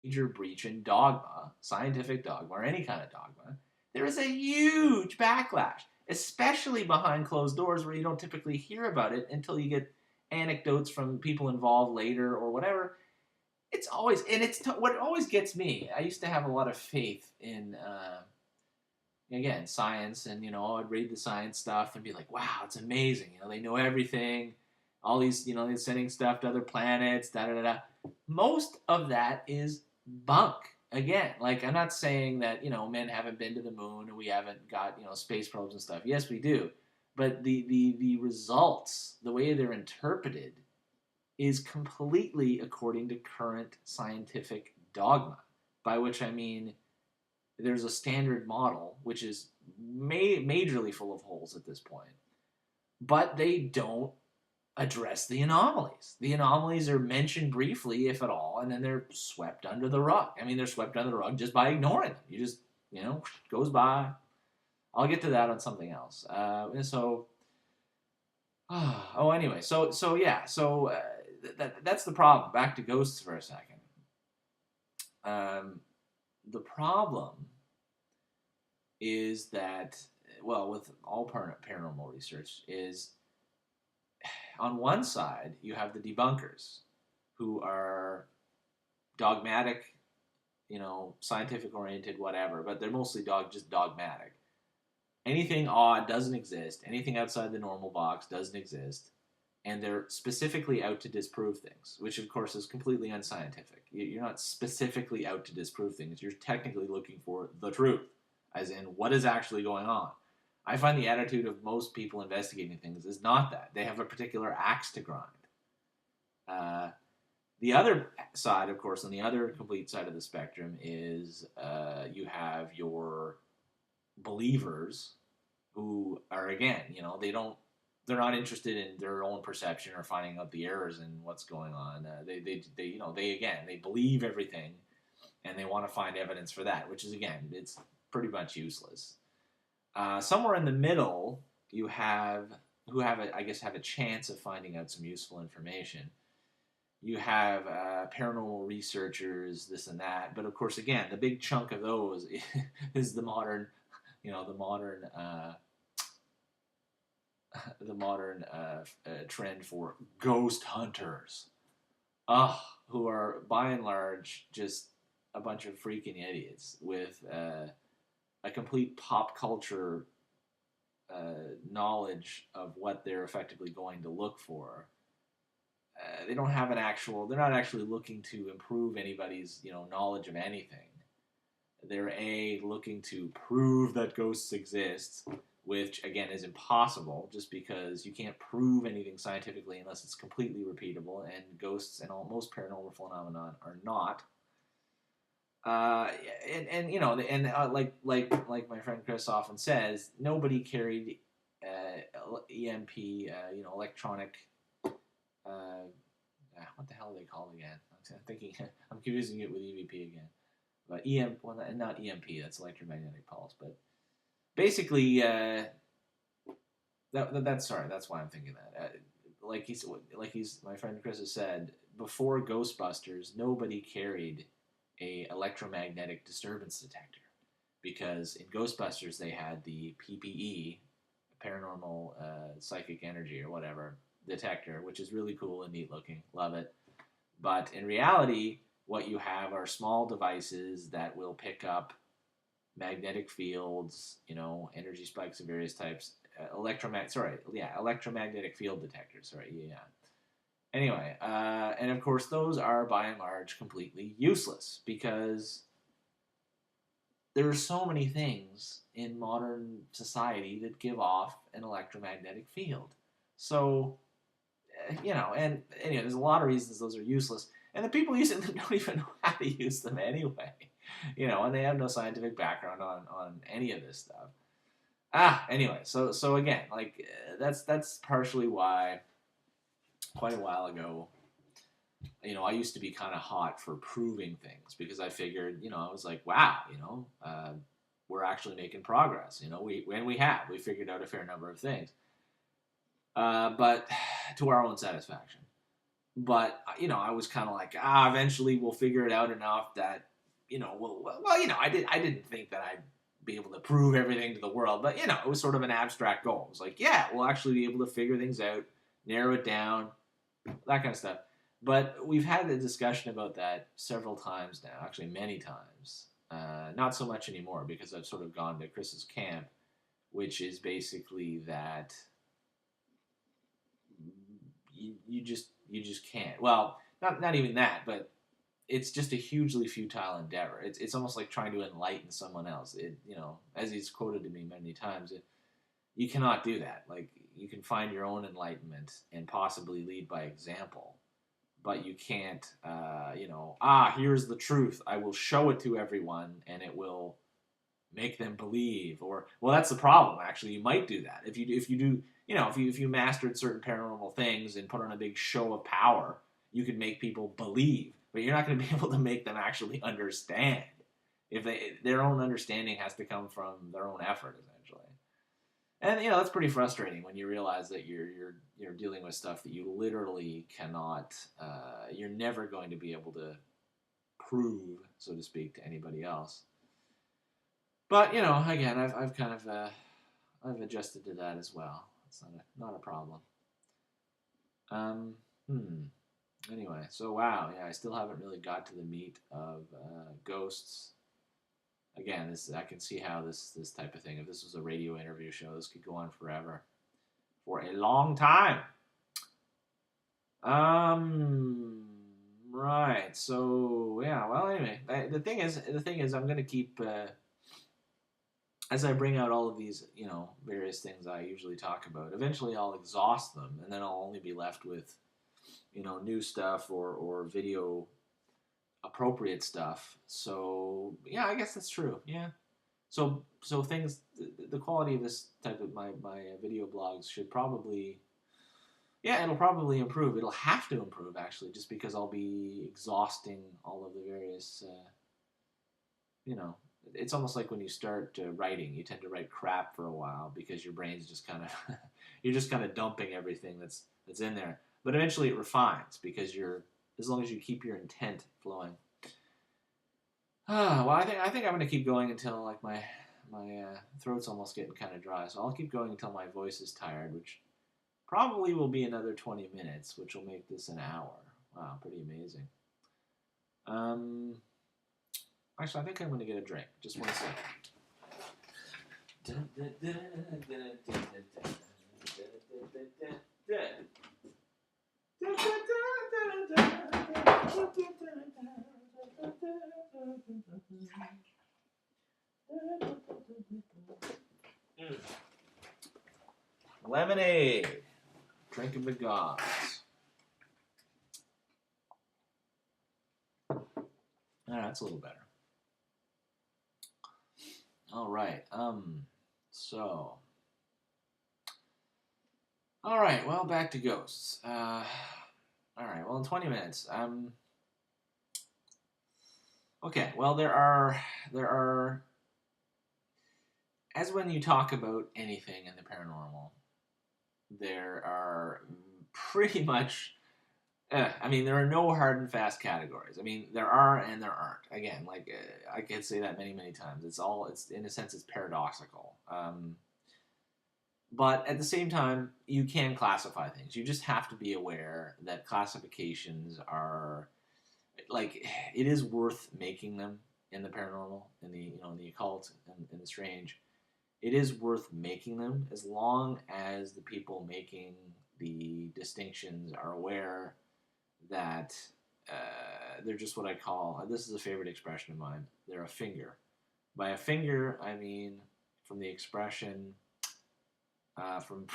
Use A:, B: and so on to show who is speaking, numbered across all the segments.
A: major breach in dogma, scientific dogma, or any kind of dogma, there is a huge backlash, especially behind closed doors where you don't typically hear about it until you get anecdotes from people involved later or whatever. It's always, and what always gets me. I used to have a lot of faith in, again, science, and I'd read the science stuff and be like, wow, it's amazing. They know everything. All these, they're sending stuff to other planets, da da da da. Most of that is bunk. Again, like, I'm not saying that men haven't been to the moon and we haven't got space probes and stuff. Yes, we do, but the results, the way they're interpreted, is completely according to current scientific dogma. By which I mean, there's a standard model which is majorly full of holes at this point, but they don't address the anomalies. The anomalies are mentioned briefly, if at all, and then they're swept under the rug. I mean, they're swept under the rug just by ignoring them. You just, goes by. I'll get to that on something else. Anyway, that's the problem. Back to ghosts for a second. The problem is that, well, with all paranormal research, is on one side, you have the debunkers who are dogmatic, scientific oriented, whatever, but they're mostly just dogmatic. Anything odd doesn't exist. Anything outside the normal box doesn't exist. And they're specifically out to disprove things, which of course is completely unscientific. You're not specifically out to disprove things. You're technically looking for the truth, as in what is actually going on. I find the attitude of most people investigating things is not that. They have a particular axe to grind. The other side, of course, on the other complete side of the spectrum is you have your believers who are, again, they're not interested in their own perception or finding out the errors in what's going on. They believe everything, and they want to find evidence for that, which is, again, it's pretty much useless. Somewhere in the middle, you have have a chance of finding out some useful information. You have paranormal researchers, this and that, but of course, again, the big chunk of those is the modern trend for ghost hunters, who are by and large just a bunch of freaking idiots with a complete pop culture knowledge of what they're effectively going to look for. They don't have they're not actually looking to improve anybody's knowledge of anything. They're looking to prove that ghosts exist, which again is impossible, just because you can't prove anything scientifically unless it's completely repeatable, and ghosts and most paranormal phenomena are not. Like my friend Chris often says, nobody carried EMP, electronic. What the hell are they called again? I'm thinking, I'm confusing it with EVP again. But not EMP. That's electromagnetic pulse. But basically, that's why I'm thinking that. My friend Chris has said, before Ghostbusters, nobody carried a electromagnetic disturbance detector, because in Ghostbusters they had the PPE, paranormal psychic energy or whatever detector, which is really cool and neat looking, love it. But in reality, what you have are small devices that will pick up magnetic fields, energy spikes of various types, electromagnetic field detectors. Anyway, and of course those are by and large completely useless, because there are so many things in modern society that give off an electromagnetic field. So, and anyway, there's a lot of reasons those are useless, and the people using them don't even know how to use them anyway, and they have no scientific background on any of this stuff. Anyway, so again, that's partially why, quite a while ago, I used to be kind of hot for proving things, because I figured, I was like, wow, we're actually making progress. We figured out a fair number of things, but to our own satisfaction. But I was kind of like, eventually we'll figure it out enough that, I didn't think that I'd be able to prove everything to the world, but it was sort of an abstract goal. It was like, yeah, we'll actually be able to figure things out, narrow it down, that kind of stuff. But we've had the discussion about that several times now, actually many times. Not so much anymore because I've sort of gone to Chris's camp, which is basically that you just can't. Well, not even that, but it's just a hugely futile endeavor. It's almost like trying to enlighten someone else. As he's quoted to me many times, you cannot do that. Like, you can find your own enlightenment and possibly lead by example, but you can't. Here's the truth. I will show it to everyone, and it will make them believe. Or, well, that's the problem. Actually, you might do that if you do. If you mastered certain paranormal things and put on a big show of power, you could make people believe, but you're not going to be able to make them actually understand. If their own understanding has to come from their own effort, essentially. And that's pretty frustrating when you realize that you're dealing with stuff that you literally cannot. You're never going to be able to prove, so to speak, to anybody else. But again, I've kind of I've adjusted to that as well. It's not a problem. Um. Anyway, so wow, yeah, I still haven't really got to the meat of ghosts. Again, I can see how this type of thing. If this was a radio interview show, this could go on forever, for a long time. Right. So yeah. Well, anyway, the thing is, I'm gonna keep as I bring out all of these, various things I usually talk about. Eventually, I'll exhaust them, and then I'll only be left with, new stuff or video appropriate stuff. So yeah, I guess that's true. Yeah. So things, the quality of this type of my video blogs should probably, yeah, it'll probably improve. It'll have to improve actually, just because I'll be exhausting all of the various, you know, it's almost like when you start writing, you tend to write crap for a while because your brain's just kind of, you're just kind of dumping everything that's in there. But eventually it refines because as long as you keep your intent flowing. Well, I think I'm gonna keep going until like my throat's almost getting kind of dry. So I'll keep going until my voice is tired, which probably will be another 20 minutes, which will make this an hour. Wow, pretty amazing. Actually, I think I'm gonna get a drink. Just one second. Lemonade. Drink of the gods. That's a little better. All right. So. All right. Well, back to ghosts. All right. Well, in 20 minutes. Okay. Well, there are. As when you talk about anything in the paranormal, there are pretty much. There are no hard and fast categories. There are and there aren't. Again, like I can say that many, many times. It's in a sense, it's paradoxical. But at the same time, you can classify things. You just have to be aware that classifications are, like, it is worth making them in the paranormal, in the occult, and in the strange. It is worth making them as long as the people making the distinctions are aware that they're just what I call, this is a favorite expression of mine, they're a finger. By a finger, I mean from the expression from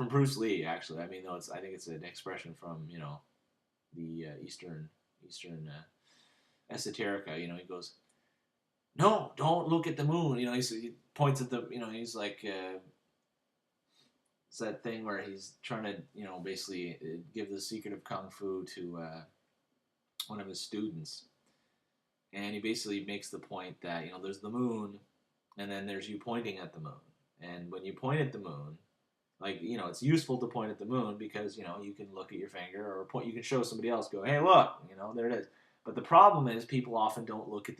A: Bruce Lee, actually. I think it's an expression from the Eastern esoterica. He goes, "No, don't look at the moon." He points at the. He's like. It's that thing where he's trying to, basically give the secret of kung fu to one of his students, and he basically makes the point that there's the moon, and then there's you pointing at the moon, and when you point at the moon, Like, it's useful to point at the moon because, you can look at your finger or you can show somebody else, go, hey, look, there it is. But the problem is people often don't look at the